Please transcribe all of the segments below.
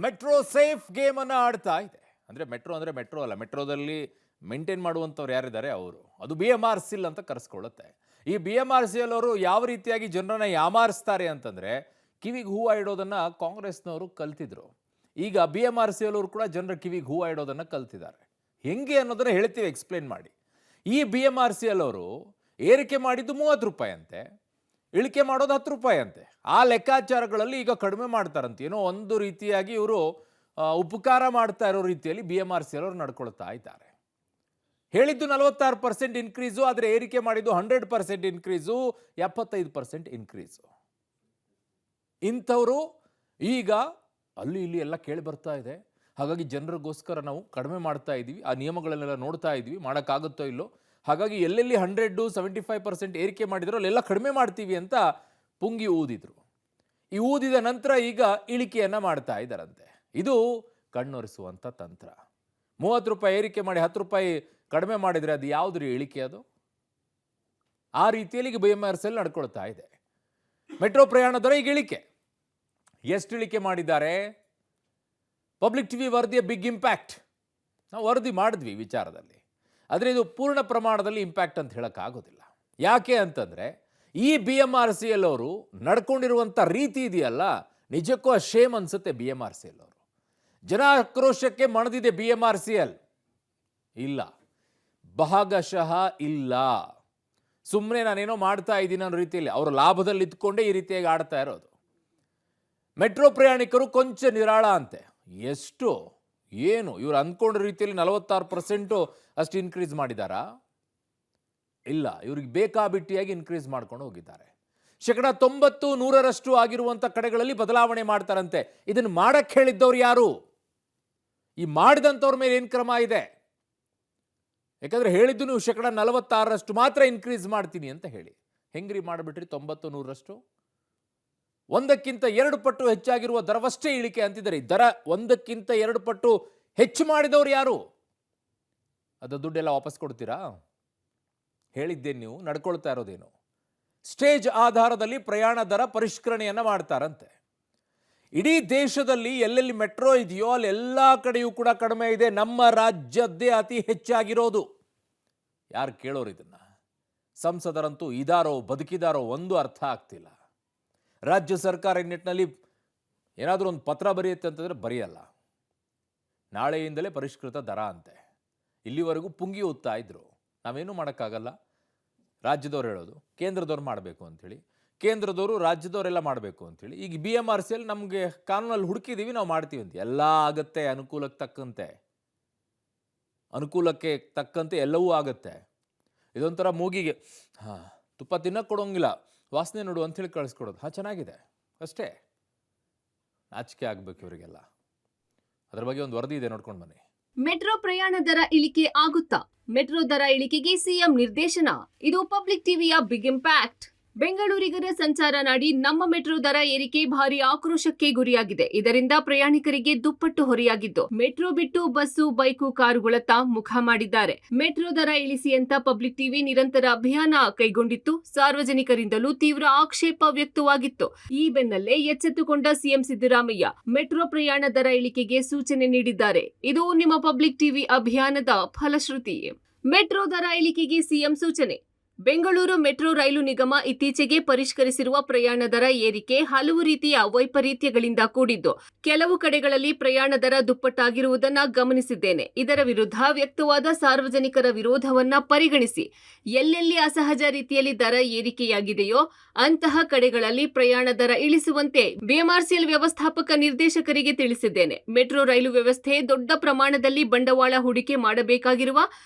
Metro safe game ಅನ್ನ ಆಡ್ತಾ ಇದೆ. ಅಂದ್ರೆ ಮೆಟ್ರೋ ಅಲ್ಲ, ಮೆಟ್ರೋದಲ್ಲಿ ಮೇಂಟೈನ್ ಮಾಡುವಂಥವ್ರು ಯಾರಿದ್ದಾರೆ ಅವರು, ಅದು BMRCL ಅಂತ ಕರೆಸ್ಕೊಳ್ಳುತ್ತೆ. ಈ BMRCL ಅವರು ಯಾವ ರೀತಿಯಾಗಿ ಜನರನ್ನ ಯಾಮಾರಿಸ್ತಾರೆ ಅಂತಂದ್ರೆ, ಕಿವಿಗೆ ಹೂವು ಇಡೋದನ್ನ ಕಾಂಗ್ರೆಸ್ನವರು ಕಲ್ತಿದ್ರು. ಈಗ BMRCL ಅವರು ಕೂಡ ಜನರ ಕಿವಿಗೆ ಹೂವು ಇಡೋದನ್ನ ಕಲ್ತಿದ್ದಾರೆ. ಹೆಂಗೆ ಅನ್ನೋದನ್ನ ಹೇಳ್ತೀವಿ, ಎಕ್ಸ್ಪ್ಲೇನ್ ಮಾಡಿ. ಈ BMRCL ಅವರು ಏರಿಕೆ ಮಾಡಿದ್ದು 30 ರೂಪಾಯಿ ಅಂತೆ, ಇಳಿಕೆ ಮಾಡೋದು 10 ರೂಪಾಯಿ ಅಂತೆ. ಆ ಲೆಕ್ಕಾಚಾರಗಳಲ್ಲಿ ಈಗ ಕಡಿಮೆ ಮಾಡ್ತಾರಂತೆ. ಏನೋ ಒಂದು ರೀತಿಯಾಗಿ ಇವರು ಉಪಕಾರ ಮಾಡ್ತಾ ಇರೋ ರೀತಿಯಲ್ಲಿ BMRCL ಅವರು ನಡ್ಕೊಳ್ತಾ ಇದ್ದಾರೆ. ಹೇಳಿದ್ದು 46% ಇನ್ಕ್ರೀಸು, ಆದರೆ ಏರಿಕೆ ಮಾಡಿದ್ದು 100% ಇನ್ಕ್ರೀಸು, 75% ಇನ್ಕ್ರೀಸು. ಇಂಥವರು ಈಗ ಅಲ್ಲಿ ಇಲ್ಲಿ ಎಲ್ಲ ಕೇಳಿ ಬರ್ತಾ ಇದೆ. ಹಾಗಾಗಿ ಜನರಿಗೋಸ್ಕರ ನಾವು ಕಡಿಮೆ ಮಾಡ್ತಾ ಇದ್ದೀವಿ, ಆ ನಿಯಮಗಳನ್ನೆಲ್ಲ ನೋಡ್ತಾ ಇದ್ದೀವಿ, ಮಾಡೋಕ್ಕಾಗುತ್ತೋ ಇಲ್ಲೋ. ಹಾಗಾಗಿ ಎಲ್ಲೆಲ್ಲಿ 100, 75% ಏರಿಕೆ ಮಾಡಿದ್ರು ಅಲ್ಲೆಲ್ಲ ಕಡಿಮೆ ಮಾಡ್ತೀವಿ ಅಂತ ಪುಂಗಿ ಊದಿದ್ರು. ಈ ಊದಿದ ನಂತರ ಈಗ ಇಳಿಕೆಯನ್ನು ಮಾಡ್ತಾ ಇದ್ದಾರಂತೆ. ಇದು ಕಣ್ಣೊರೆಸುವಂಥ ತಂತ್ರ. 30 ರೂಪಾಯಿ ಏರಿಕೆ ಮಾಡಿ 10 ರೂಪಾಯಿ ಕಡಿಮೆ ಮಾಡಿದರೆ ಅದು ಯಾವುದ್ರಿ ಇಳಿಕೆ? ಅದು ಆ ರೀತಿಯಲ್ಲಿ ಈಗ BMRCL ನಡ್ಕೊಳ್ತಾ ಇದೆ. ಮೆಟ್ರೋ ಪ್ರಯಾಣ ದರ ಈಗ ಇಳಿಕೆ. ಎಷ್ಟು ಇಳಿಕೆ ಮಾಡಿದ್ದಾರೆ? ಪಬ್ಲಿಕ್ ಟಿವಿ ವರದಿಯ ಬಿಗ್ ಇಂಪ್ಯಾಕ್ಟ್ ನಾವು ವರದಿ ಮಾಡಿದ್ವಿ ವಿಚಾರದಲ್ಲಿ. ಆದರೆ ಇದು ಪೂರ್ಣ ಪ್ರಮಾಣದಲ್ಲಿ ಇಂಪ್ಯಾಕ್ಟ್ ಅಂತ ಹೇಳೋಕ್ಕಾಗೋದಿಲ್ಲ. ಯಾಕೆ ಅಂತಂದರೆ ಈ BMRCL ಅವರು ನಡ್ಕೊಂಡಿರುವಂಥ ರೀತಿ ಇದೆಯಲ್ಲ, ನಿಜಕ್ಕೂ ಶೇಮ್ ಅನಿಸುತ್ತೆ. BMRCL ಅವರು ಜನ ಆಕ್ರೋಶಕ್ಕೆ ಮಣದಿದೆ. BMRCL ಇಲ್ಲ, ಭಾಗಶಃ ಇಲ್ಲ. ಸುಮ್ಮನೆ ನಾನೇನೋ ಮಾಡ್ತಾ ಇದ್ದೀನಿ ಅನ್ನೋ ರೀತಿಯಲ್ಲಿ ಅವರು ಲಾಭದಲ್ಲಿ ಇದ್ಕೊಂಡೇ ಈ ರೀತಿಯಾಗಿ ಆಡ್ತಾ ಇರೋದು. ಮೆಟ್ರೋ ಪ್ರಯಾಣಿಕರು ಕೊಂಚ ನಿರಾಳ ಅಂತೆ. ಎಷ್ಟು ಏನು ಇವರು ಅಂದ್ಕೊಂಡ ರೀತಿಯಲ್ಲಿ 46% ಅಷ್ಟು ಇನ್ಕ್ರೀಸ್ ಮಾಡಿದಾರಾ? ಇಲ್ಲ, ಇವ್ರಿಗೆ ಬೇಕಾಬಿಟ್ಟಿಯಾಗಿ ಇನ್ಕ್ರೀಸ್ ಮಾಡ್ಕೊಂಡು ಹೋಗಿದ್ದಾರೆ. 90, 100ರಷ್ಟು ಆಗಿರುವಂಥ ಕಡೆಗಳಲ್ಲಿ ಬದಲಾವಣೆ ಮಾಡ್ತಾರಂತೆ. ಇದನ್ನು ಮಾಡಕ್ಕೆ ಹೇಳಿದ್ದವ್ರು ಯಾರು? ಈ ಮಾಡಿದಂಥವ್ರ ಮೇಲೆ ಏನು ಕ್ರಮ ಇದೆ? ಯಾಕಂದ್ರೆ ಹೇಳಿದ್ದು ನೀವು 46% ಮಾತ್ರ ಇನ್ಕ್ರೀಸ್ ಮಾಡ್ತೀನಿ ಅಂತ ಹೇಳಿ. ಹೆಂಗ್ರಿ ಮಾಡಿಬಿಟ್ರಿ 90, 100ರಷ್ಟು? 1ಕ್ಕಿಂತ 2 ಪಟ್ಟು ಹೆಚ್ಚಾಗಿರುವ ದರವಷ್ಟೇ ಇಳಿಕೆ ಅಂತಿದ್ದಾರೆ. ದರ 1ಕ್ಕಿಂತ 2 ಪಟ್ಟು ಹೆಚ್ಚು ಮಾಡಿದವರು ಯಾರು? ಅದು ದುಡ್ಡೆಲ್ಲ ವಾಪಸ್ ಕೊಡ್ತೀರಾ? ಹೇಳಿದ್ದೇನು ನೀವು? ನಡ್ಕೊಳ್ತಾ ಇರೋದೇನು? ಸ್ಟೇಜ್ ಆಧಾರದಲ್ಲಿ ಪ್ರಯಾಣ ದರ ಪರಿಷ್ಕರಣೆಯನ್ನು ಮಾಡ್ತಾರಂತೆ. ಇಡೀ ದೇಶದಲ್ಲಿ ಎಲ್ಲೆಲ್ಲಿ ಮೆಟ್ರೋ ಇದೆಯೋ ಅಲ್ಲಿ ಎಲ್ಲ ಕಡೆಯೂ ಕೂಡ ಕಡಿಮೆ ಇದೆ. ನಮ್ಮ ರಾಜ್ಯದ್ದೇ ಅತಿ ಹೆಚ್ಚಾಗಿರೋದು. ಯಾರು ಕೇಳೋರು ಇದನ್ನ? ಸಂಸದರಂತೂ ಇದಾರೋ ಬದುಕಿದಾರೋ ಒಂದು ಅರ್ಥ ಆಗ್ತಿಲ್ಲ. ರಾಜ್ಯ ಸರ್ಕಾರ ಈ ನಿಟ್ಟಿನಲ್ಲಿ ಏನಾದರೂ ಒಂದು ಪತ್ರ ಬರೆಯುತ್ತೆ ಅಂತಂದರೆ ಬರೆಯಲ್ಲ. ನಾಳೆಯಿಂದಲೇ ಪರಿಷ್ಕೃತ ದರ ಅಂತೆ. ಇಲ್ಲಿವರೆಗೂ ಪುಂಗಿ ಊದ್ತಾ ಇದ್ರು. ನಾವೇನು ಮಾಡೋಕ್ಕಾಗಲ್ಲ, ರಾಜ್ಯದವ್ರು ಹೇಳೋದು ಕೇಂದ್ರದವ್ರು ಮಾಡಬೇಕು ಅಂಥೇಳಿ, ಕೇಂದ್ರದವರು ರಾಜ್ಯದವರೆಲ್ಲ ಮಾಡಬೇಕು ಅಂಥೇಳಿ. ಈಗ BMRCL ನಮಗೆ ಕಾನೂನಲ್ಲಿ ಹುಡುಕಿದ್ದೀವಿ, ನಾವು ಮಾಡ್ತೀವಿ ಅಂತ. ಎಲ್ಲ ಆಗುತ್ತೆ ಅನುಕೂಲಕ್ಕೆ ತಕ್ಕಂತೆ ಎಲ್ಲವೂ ಆಗುತ್ತೆ. ಇದೊಂಥರ ಮೂಗಿಗೆ ತುಪ್ಪ ತಿನ್ನಕ್ಕೆ ಕೊಡೋಂಗಿಲ್ಲ, ವಾಸನೆ ನೋಡು ಅಂಥೇಳಿ ಕಳಿಸ್ಕೊಡೋದು. ಚೆನ್ನಾಗಿದೆ ಅಷ್ಟೇ. ನಾಚಿಕೆ ಆಗಬೇಕು ಇವರಿಗೆಲ್ಲ. ಅದ್ರ ಬಗ್ಗೆ ಒಂದು ವರದಿ ಇದೆ, ನೋಡ್ಕೊಂಡು ಬನ್ನಿ. ಮೆಟ್ರೋ ಪ್ರಯಾಣ ದರ ಇಳಿಕೆ ಆಗುತ್ತಾ? ಮೆಟ್ರೋ ದರ ಇಳಿಕೆಗೆ ಸಿಎಂ ನಿರ್ದೇಶನ. ಇದು ಪಬ್ಲಿಕ್ ಟಿವಿಯ ಬಿಗ್ ಇಂಪ್ಯಾಕ್ಟ್. ಬೆಂಗಳೂರಿಗರ ಸಂಚಾರ ನಾಡಿ ನಮ್ಮ ಮೆಟ್ರೋ ದರ ಏರಿಕೆ ಭಾರಿ ಆಕ್ರೋಶಕ್ಕೆ ಗುರಿಯಾಗಿದೆ. ಇದರಿಂದ ಪ್ರಯಾಣಿಕರಿಗೆ ದುಪ್ಪಟ್ಟು ಹೊರೆಯಾಗಿದ್ದು, ಮೆಟ್ರೋ ಬಿಟ್ಟು ಬಸ್ಸು, ಬೈಕು, ಕಾರುಗಳತ್ತ ಮುಖ ಮಾಡಿದ್ದಾರೆ. ಮೆಟ್ರೋ ದರ ಇಳಿಸಿ ಅಂತ ಪಬ್ಲಿಕ್ ಟಿವಿ ನಿರಂತರ ಅಭಿಯಾನ ಕೈಗೊಂಡಿತ್ತು. ಸಾರ್ವಜನಿಕರಿಂದಲೂ ತೀವ್ರ ಆಕ್ಷೇಪ ವ್ಯಕ್ತವಾಗಿತ್ತು. ಈ ಬೆನ್ನಲ್ಲೇ ಎಚ್ಚೆತ್ತುಕೊಂಡ ಸಿಎಂ ಸಿದ್ದರಾಮಯ್ಯ ಮೆಟ್ರೋ ಪ್ರಯಾಣ ದರ ಇಳಿಕೆಗೆ ಸೂಚನೆ ನೀಡಿದ್ದಾರೆ. ಇದು ನಿಮ್ಮ ಪಬ್ಲಿಕ್ ಟಿವಿ ಅಭಿಯಾನದ ಫಲಶ್ರುತಿ. ಮೆಟ್ರೋ ದರ ಇಳಿಕೆಗೆ ಸಿಎಂ ಸೂಚನೆ. ಬೆಂಗಳೂರು ಮೆಟ್ರೋ ರೈಲು ನಿಗಮ ಇತ್ತೀಚೆಗೆ ಪರಿಷ್ಕರಿಸಿರುವ ಪ್ರಯಾಣ ದರ ಏರಿಕೆ ಹಲವು ರೀತಿಯ ವೈಪರೀತ್ಯಗಳಿಂದ ಕೂಡಿದ್ದು, ಕೆಲವು ಕಡೆಗಳಲ್ಲಿ ಪ್ರಯಾಣ ದರ ದುಪ್ಪಟ್ಟಾಗಿರುವುದನ್ನು ಗಮನಿಸಿದ್ದೇನೆ. ಇದರ ವಿರುದ್ಧ ವ್ಯಕ್ತವಾದ ಸಾರ್ವಜನಿಕರ ವಿರೋಧವನ್ನ ಪರಿಗಣಿಸಿ ಎಲ್ಲೆಲ್ಲಿ ಅಸಹಜ ರೀತಿಯಲ್ಲಿ ದರ ಏರಿಕೆಯಾಗಿದೆಯೋ ಅಂತಹ ಕಡೆಗಳಲ್ಲಿ ಪ್ರಯಾಣ ದರ ಇಳಿಸುವಂತೆ BMRCL ವ್ಯವಸ್ಥಾಪಕ ನಿರ್ದೇಶಕರಿಗೆ ತಿಳಿಸಿದ್ದೇನೆ. ಮೆಟ್ರೋ ರೈಲು ವ್ಯವಸ್ಥೆ ದೊಡ್ಡ ಪ್ರಮಾಣದಲ್ಲಿ ಬಂಡವಾಳ ಹೂಡಿಕೆ ಮಾಡಬೇಕಾಗಿರುವ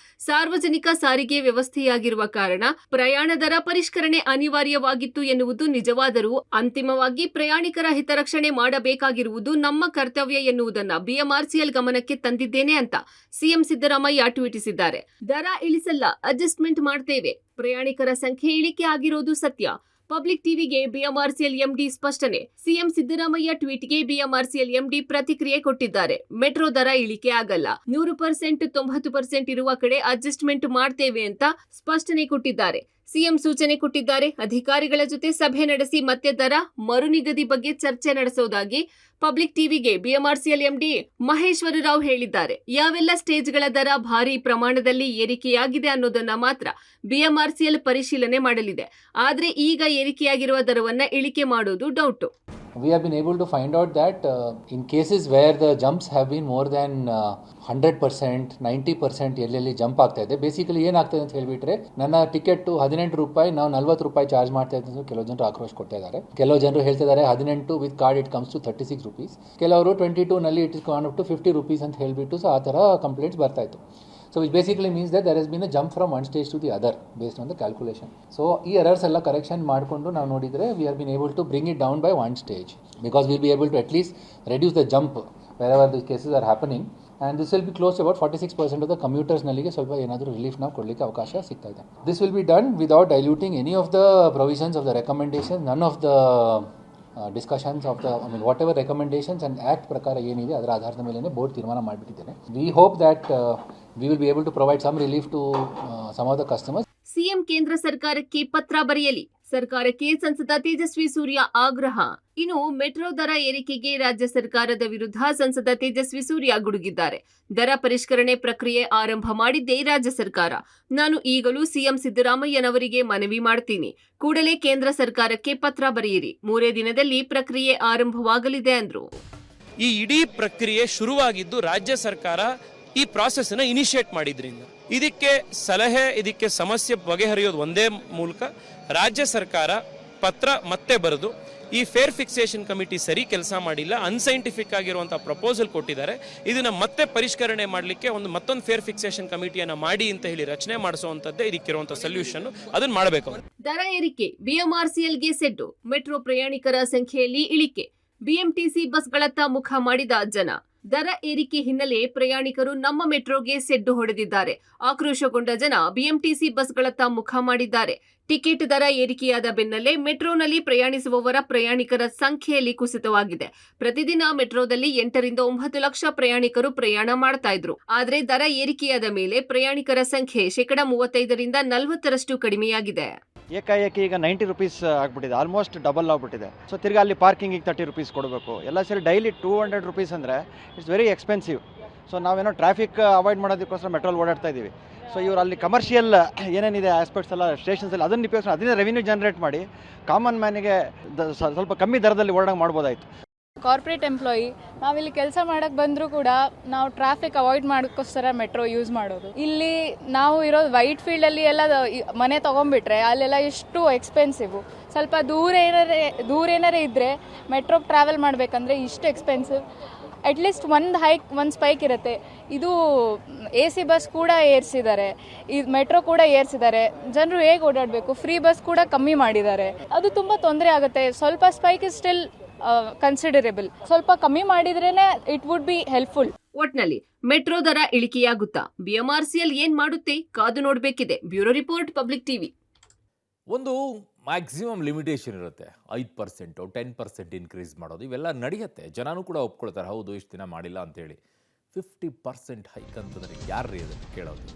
ಸಾರ್ವಜನಿಕ ಸಾರಿಗೆ ವ್ಯವಸ್ಥೆಯಾಗಿರುವ ಕಾರಣ ಪ್ರಯಾಣ ದರ ಪರಿಷ್ಕರಣೆ ಅನಿವಾರ್ಯವಾಗಿತ್ತು ಎನ್ನುವುದು ನಿಜವಾದರೂ ಅಂತಿಮವಾಗಿ ಪ್ರಯಾಣಿಕರ ಹಿತರಕ್ಷಣೆ ಮಾಡಬೇಕಾಗಿರುವುದು ನಮ್ಮ ಕರ್ತವ್ಯ ಎನ್ನುವುದನ್ನು BMRCL ಗಮನಕ್ಕೆ ತಂದಿದ್ದೇನೆ ಅಂತ ಸಿಎಂ ಸಿದ್ದರಾಮಯ್ಯ ಟ್ವೀಟಿಸಿದ್ದಾರೆ. ದರ ಇಳಿಸಲ್ಲ, ಅಡ್ಜಸ್ಟ್ಮೆಂಟ್ ಮಾಡ್ತೇವೆ. ಪ್ರಯಾಣಿಕರ ಸಂಖ್ಯೆ ಇಳಿಕೆ ಆಗಿರೋದು ಸತ್ಯ. ಪಬ್ಲಿಕ್ ಟಿವಿಗೆ BMRCL MD ಸ್ಪಷ್ಟನೆ. ಸಿಎಂ ಸಿದ್ದರಾಮಯ್ಯ ಟ್ವೀಟ್ಗೆ BMRCL MD ಪ್ರತಿಕ್ರಿಯೆ ಕೊಟ್ಟಿದ್ದಾರೆ. ಮೆಟ್ರೋ ದರ ಇಳಿಕೆ ಆಗಲ್ಲ, 100%, 90% ಇರುವ ಕಡೆ ಅಡ್ಜಸ್ಟ್ಮೆಂಟ್ ಮಾಡ್ತೇವೆ ಅಂತ ಸ್ಪಷ್ಟನೆ ಕೊಟ್ಟಿದ್ದಾರೆ. ಸಿಎಂ ಸೂಚನೆ ಕೊಟ್ಟಿದ್ದಾರೆ. ಅಧಿಕಾರಿಗಳ ಜೊತೆ ಸಭೆ ನಡೆಸಿ ಮತ್ತೆ ದರ ಮರು ನಿಗದಿ ಬಗ್ಗೆ ಚರ್ಚೆ ನಡೆಸುವುದಾಗಿ ಪಬ್ಲಿಕ್ ಟಿವಿಗೆ ಬಿಎಂಆರ್ಸಿಎಲ್ ಎಂಡಿ ಮಹೇಶ್ವರ ರಾವ್ ಹೇಳಿದ್ದಾರೆ. ಯಾವೆಲ್ಲ ಸ್ಟೇಜ್ಗಳ ದರ ಭಾರಿ ಪ್ರಮಾಣದಲ್ಲಿ ಏರಿಕೆಯಾಗಿದೆ ಅನ್ನೋದನ್ನ ಮಾತ್ರ ಬಿಎಂಆರ್ಸಿಎಲ್ ಪರಿಶೀಲನೆ ಮಾಡಲಿದೆ. ಆದ್ರೆ ಈಗ ಏರಿಕೆಯಾಗಿರುವ ದರವನ್ನ ಇಳಿಕೆ ಮಾಡೋದು doubt. We have been able to find out that in cases where the jumps have been more than 100%, 90% ಎಲ್ಲೆಲ್ಲಿ ಜಂಪ್ ಆಗ್ತಾ ಇದೆ, ಬೇಸಿಕಲಿ ಏನಾಗ್ತದೆ ಅಂತ ಹೇಳಿಬಿಟ್ರೆ, ನನ್ನ ಟಿಕೆಟ್ 18 ರೂಪಾಯಿ ನಾವು 40 ರೂಪಾಯಿ ಚಾರ್ಜ್ ಮಾಡ್ತಾ ಇದ್ದು ಕೆಲವು ಜನರು ಆಕ್ರೋಶ ಕೊಡ್ತಾ ಇದ್ದಾರೆ. ಕೆಲವು ಜನರು ಹೇಳ್ತಿದ್ದಾರೆ 18 with card it comes to 36 rupees, ಕೆಲವರು 22 ನಲ್ಲಿ it is gone up to 50 rupees ಅಂತ ಹೇಳಿಬಿಟ್ಟು ಸೊ ಆ ಥರ ಕಂಪ್ಲೇಂಟ್ಸ್ ಬರ್ತಾ ಇತ್ತು. So which basically means that there has been a jump from one stage to the other based on the calculation. So ಈ errors ಎಲ್ಲ correction ಮಾಡಿಕೊಂಡು ನಾವು ನೋಡಿದರೆ we have been able to bring it down by one stage because we'll be able to at least reduce the jump wherever these cases are happening, and this will be close to about 46% of the commuters ನಲ್ಲಿಗೆ ಸ್ವಲ್ಪ ಏನಾದರೂ relief ನಾವು ಕೊಡಲಿಕ್ಕೆ ಅವಕಾಶ ಸಿಗ್ತಾ ಇದೆ. This will be done without diluting any of the provisions of the recommendations, none of the discussions of the whatever recommendations and act ಪ್ರಕಾರ ಏನಿದೆ ಅದರ ಆಧಾರದ ಮೇಲೆ ಬೋರ್ಡ್ ತೀರ್ಮಾನ ಮಾಡಿಬಿಟ್ಟಿದ್ದೇನೆ. We hope that we will be able to provide some relief to some of the customers. CM ಕೇಂದ್ರ ಸರ್ಕಾರಕ್ಕೆ ಪತ್ರ ಬರೆಯಲಿ, ಸರ್ಕಾರಕ್ಕೆ ಸಂಸದ ತೇಜಸ್ವಿ ಸೂರ್ಯ ಆಗ್ರಹ. ಇನ್ನು ಮೆಟ್ರೋ ದರ ಏರಿಕೆಗೆ ರಾಜ್ಯ ಸರ್ಕಾರದ ವಿರುದ್ಧ ಸಂಸದ ತೇಜಸ್ವಿ ಸೂರ್ಯ ಗುಡುಗಿದ್ದಾರೆ. ದರ ಪರಿಷ್ಕರಣೆ ಪ್ರಕ್ರಿಯೆ ಆರಂಭ ಮಾಡಿದ್ದೇ ರಾಜ್ಯ ಸರ್ಕಾರ. ನಾನು ಈಗಲೂ ಸಿಎಂ ಸಿದ್ದರಾಮಯ್ಯನವರಿಗೆ ಮನವಿ ಮಾಡ್ತೀನಿ, ಕೂಡಲೇ ಕೇಂದ್ರ ಸರ್ಕಾರಕ್ಕೆ ಪತ್ರ ಬರೆಯಿರಿ, 3 ದಿನದಲ್ಲಿ ಪ್ರಕ್ರಿಯೆ ಆರಂಭವಾಗಲಿದೆ ಅಂದ್ರು. ಈ ಇಡೀ ಪ್ರಕ್ರಿಯೆ ಶುರುವಾಗಿದ್ದು ರಾಜ್ಯ ಸರ್ಕಾರ ಈ ಪ್ರಾಸೆಸ್ ಅನ್ನು ಇನಿಷಿಯೇಟ್ ಮಾಡಿದ್ರಿಂದ, ಇದಕ್ಕೆ ಸಲಹೆ, ಇದಕ್ಕೆ ಸಮಸ್ಯೆ ಬಗೆಹರಿಯೋದು ಒಂದೇ ಮೂಲಕ ರಾಜ್ಯ ಸರ್ಕಾರ ಪತ್ರ ಮತ್ತೆ ಬರೆದು ಈ ಫೇರ್ ಫಿಕ್ಸೇಷನ್ ಕಮಿಟಿ ಸರಿ ಕೆಲಸ ಮಾಡಿಲ್ಲ, ಅನ್ಸೈಂಟಿಫಿಕ್ ಆಗಿರುವಂತಹ ಪ್ರಪೋಸಲ್ ಕೊಟ್ಟಿದ್ದಾರೆ, ಇದನ್ನ ಮತ್ತೆ ಪರಿಷ್ಕರಣೆ ಮಾಡಲಿಕ್ಕೆ ಮತ್ತೊಂದು ಫೇರ್ ಫಿಕ್ಸೇಷನ್ ಕಮಿಟಿಯನ್ನ ಮಾಡಿ ಅಂತ ಹೇಳಿ ರಚನೆ ಮಾಡಿಸುವಂತದ್ದೇ ಇದಕ್ಕಿರುವಂತಹ ಸೊಲ್ಯೂಷನ್, ಅದನ್ನ ಮಾಡಬೇಕು. ದರ ಏರಿಕೆ ಬಿಎಂಆರ್ಸಿಎಲ್ಗೆ ಸೆಡ್ಡು, ಮೆಟ್ರೋ ಪ್ರಯಾಣಿಕರ ಸಂಖ್ಯೆಯಲ್ಲಿ ಇಳಿಕೆ, ಬಿಎಂಟಿಸಿ ಬಸ್ಗಳತ್ತ ಮುಖ ಮಾಡಿದ ಜನ. ದರ ಏರಿಕೆ ಹಿನ್ನೆಲೆ ಪ್ರಯಾಣಿಕರು ನಮ್ಮ ಮೆಟ್ರೋಗೆ ಸೆಡ್ಡು ಹೊಡೆದಿದ್ದಾರೆ. ಆಕ್ರೋಶಗೊಂಡ ಜನ ಬಿಎಂಟಿಸಿ ಬಸ್ಗಳತ್ತ ಮುಖ ಮಾಡಿದ್ದಾರೆ. ಟಿಕೆಟ್ ದರ ಏರಿಕೆಯಾದ ಬೆನ್ನಲ್ಲೇ ಮೆಟ್ರೋನಲ್ಲಿ ಪ್ರಯಾಣಿಸುವವರ ಪ್ರಯಾಣಿಕರ ಸಂಖ್ಯೆಯಲ್ಲಿ ಕುಸಿತವಾಗಿದೆ. ಪ್ರತಿದಿನ ಮೆಟ್ರೋದಲ್ಲಿ 8 ರಿಂದ 9 ಲಕ್ಷ ಪ್ರಯಾಣಿಕರು ಪ್ರಯಾಣ ಮಾಡ್ತಾ ಇದ್ರು. ಆದ್ರೆ ದರ ಏರಿಕೆಯಾದ ಮೇಲೆ ಪ್ರಯಾಣಿಕರ ಸಂಖ್ಯೆ 35% ರಿಂದ 40% ಕಡಿಮೆಯಾಗಿದೆ. ಏಕಾಏಕಿ ಈಗ 90 ರೂಪೀಸ್ ಆಗ್ಬಿಟ್ಟಿದೆ, ಆಲ್ಮೋಸ್ಟ್ ಡಬಲ್ ಆಗ್ಬಿಟ್ಟಿದೆ. ಸೊ ತಿರ್ಗಿ ಅಲ್ಲಿ ಪಾರ್ಕಿಂಗಿಗೆ 30 ರೂಪೀಸ್ ಕೊಡಬೇಕು, ಎಲ್ಲ ಸೇರಿ ಡೈಲಿ 200 ರೂಪೀಸ್ ಅಂದರೆ ಇಟ್ಸ್ ವೆರಿ ಎಕ್ಸ್ಪೆನ್ಸಿವ್. ಸೊ ನಾವೇನೋ ಟ್ರಾಫಿಕ್ ಅವಾಯ್ಡ್ ಮಾಡೋದಕ್ಕೋಸ್ಕರ ಮೆಟ್ರೋಲ್ ಓಡಾಡ್ತಾ ಇದ್ದೀವಿ. ಸೊ ಇವರು ಅಲ್ಲಿ ಕಮರ್ಷಿಯಲ್ ಏನೇನಿದೆ ಆಸ್ಪೆಕ್ಟ್ಸ್ ಎಲ್ಲ ಸ್ಟೇಷನ್ಸ್ ಎಲ್ಲ ಅದನ್ನು ಉಪಯೋಗಿಸಿ ಅದನ್ನೇ ರೆವಿನ್ಯೂ ಜನರೇಟ್ ಮಾಡಿ ಕಾಮನ್ ಮ್ಯಾನಿಗೆ ಸ್ವಲ್ಪ ಕಮ್ಮಿ ದರದಲ್ಲಿ ಓಡಾಡಂಗೆ ಮಾಡ್ಬೋದಾಯಿತು. ಕಾರ್ಪೊರೇಟ್ ಎಂಪ್ಲಾಯಿ ನಾವಿಲ್ಲಿ ಕೆಲಸ ಮಾಡೋಕ್ಕೆ ಬಂದರೂ ಕೂಡ ನಾವು ಟ್ರಾಫಿಕ್ ಅವಾಯ್ಡ್ ಮಾಡೋಕ್ಕೋಸ್ಕರ ಮೆಟ್ರೋ ಯೂಸ್ ಮಾಡೋದು. ಇಲ್ಲಿ ನಾವು ಇರೋದು ವೈಟ್ ಫೀಲ್ಡಲ್ಲಿ ಎಲ್ಲ ಮನೆ ತೊಗೊಂಡ್ಬಿಟ್ರೆ ಅಲ್ಲೆಲ್ಲ ಎಷ್ಟು ಎಕ್ಸ್ಪೆನ್ಸಿವ್. ಸ್ವಲ್ಪ ದೂರ ಏನಾರೇ ಇದ್ದರೆ ಮೆಟ್ರೋ ಟ್ರಾವೆಲ್ ಮಾಡಬೇಕಂದ್ರೆ ಇಷ್ಟು ಎಕ್ಸ್ಪೆನ್ಸಿವ್. ಅಟ್ಲೀಸ್ಟ್ ಒಂದು ಸ್ಪೈಕ್ ಇರುತ್ತೆ. ಇದು AC ಬಸ್ ಕೂಡ ಏರಿಸಿದ್ದಾರೆ, ಈ ಮೆಟ್ರೋ ಕೂಡ ಏರಿಸಿದ್ದಾರೆ. ಜನರು ಹೇಗೆ ಓಡಾಡಬೇಕು, ಫ್ರೀ ಬಸ್ ಕೂಡ ಕಮ್ಮಿ ಮಾಡಿದ್ದಾರೆ. ಅದು ತುಂಬ ತೊಂದರೆ ಆಗುತ್ತೆ. ಸ್ವಲ್ಪ ಸ್ಪೈಕ್ ಇಸ್ ಸ್ಟಿಲ್ ಕನ್ಸಿಡರೇಬಲ್, ಸ್ವಲ್ಪ ಕಮ್ಮಿ ಮಾಡಿದ್ರೇನೆ ಇಟ್ ವುಡ್ ಬಿ ಹೆಲ್ಪ್ಫುಲ್. ಒಟ್ನಲ್ಲಿ ಮೆಟ್ರೋ ದರ ಇಳಿಕೆಯಾಗುತ್ತಾ, ಬಿಎಂಆರ್ಸಿಎಲ್ ಏನ್ ಮಾಡುತ್ತೆ ಕಾದು ನೋಡಬೇಕಿದೆ. Bureau report, public TV. ಒಂದು ಮ್ಯಾಕ್ಸಿಮಮ್ ಲಿಮಿಟೇಷನ್ ಇರುತ್ತೆ, 5%, 10% ಇನ್ಕ್ರೀಸ್ ಮಾಡೋದು, ಇವೆಲ್ಲ ನಡೆಯುತ್ತೆ. ಜನನೂ ಕೂಡ ಒಪ್ಕೊಳ್ತಾರೆ, ಹೌದು ಇಷ್ಟು ದಿನ ಮಾಡಿಲ್ಲ ಅಂತೇಳಿ. 50% ಹೈಕ್ ಅಂತಂದ್ರೆ ಯಾರ್ರೀ ಅದನ್ನು ಕೇಳೋದು?